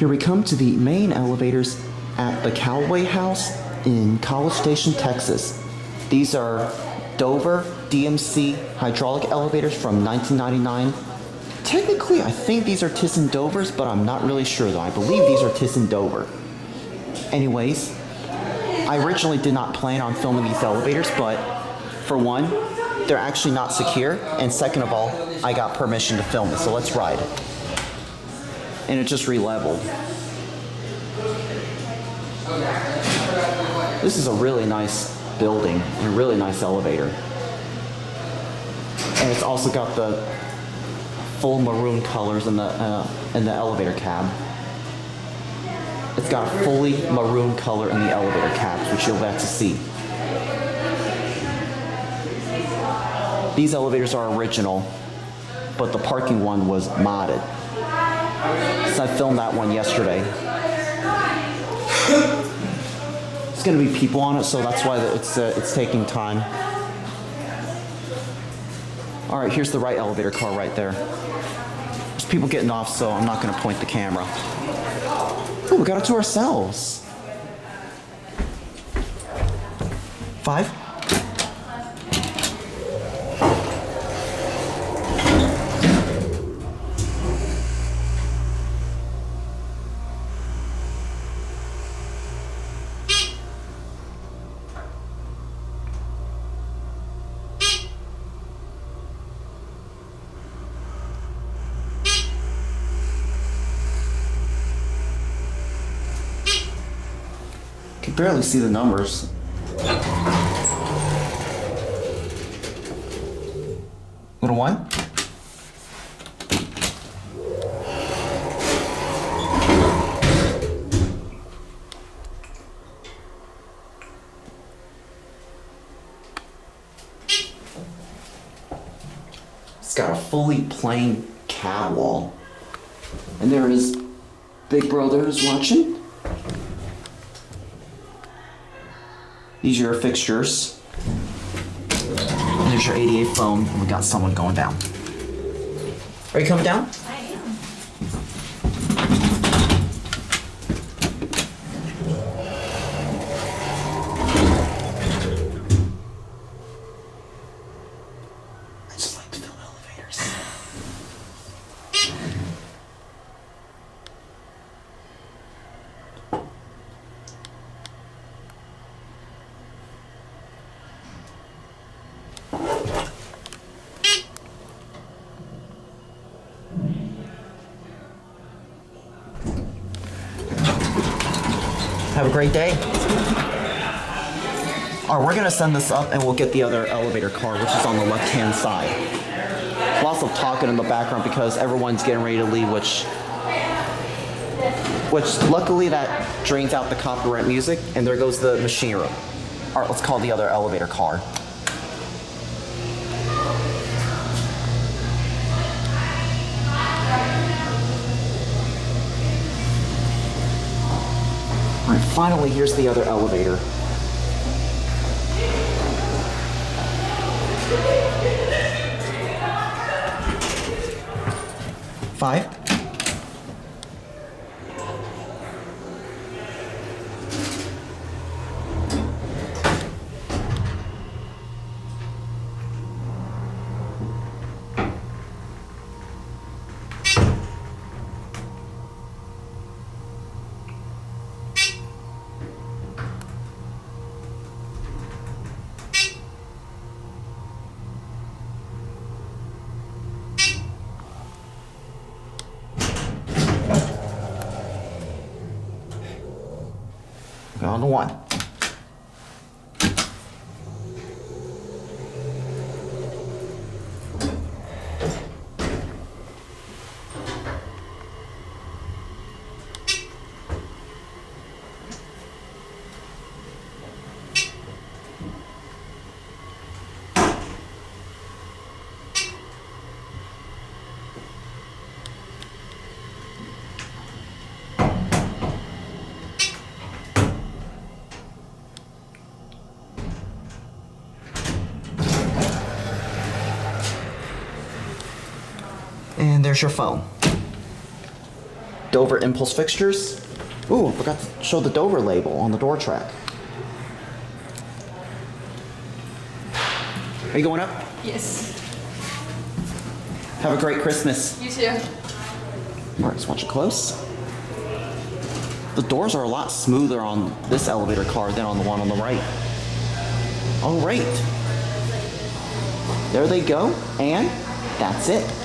Here we come to the main elevators at the Callaway house in College Station, Texas. These are Dover DMC hydraulic elevators from 1999. Technically, I think these are Thyssen-Dovers, but I'm not really sure though. I believe these are Thyssen-Dover. Anyways, I originally did not plan on filming these elevators, but for one, they're actually not secure, and second of all, I got permission to film it, so let's ride. And it just re-leveled. This is a really nice building and a really nice elevator. And it's also got the full maroon colors in the elevator cab. It's got a fully maroon color in the elevator cabs, which you'll get to see. These elevators are original, but the parking one was modded. So I filmed that one yesterday. There's going to be people on it, so that's why it's taking time. All right, here's the right elevator car right there. There's people getting off, so I'm not going to point the camera. Oh, we got it to ourselves. 5. Can barely see the numbers. Little one. It's got a fully plain cab wall. And there is Big Brother who's watching. These are your fixtures. And there's your 88 phone, and we got someone going down. Are you coming down? I am. I just like to film elevators. Have a great day. All right, we're gonna send this up and we'll get the other elevator car, which is on the left-hand side. Lots of talking in the background because everyone's getting ready to leave, which luckily that drains out the copyright music, and there goes the machine room. All right, let's call the other elevator car. All right, finally, here's the other elevator. Five. On the 1. And there's your phone. Dover impulse fixtures. Ooh, I forgot to show the Dover label on the door track. Are you going up? Yes. Have a great Christmas. You too. All right, let's watch it close. The doors are a lot smoother on this elevator car than on the one on the right. All right. There they go, and that's it.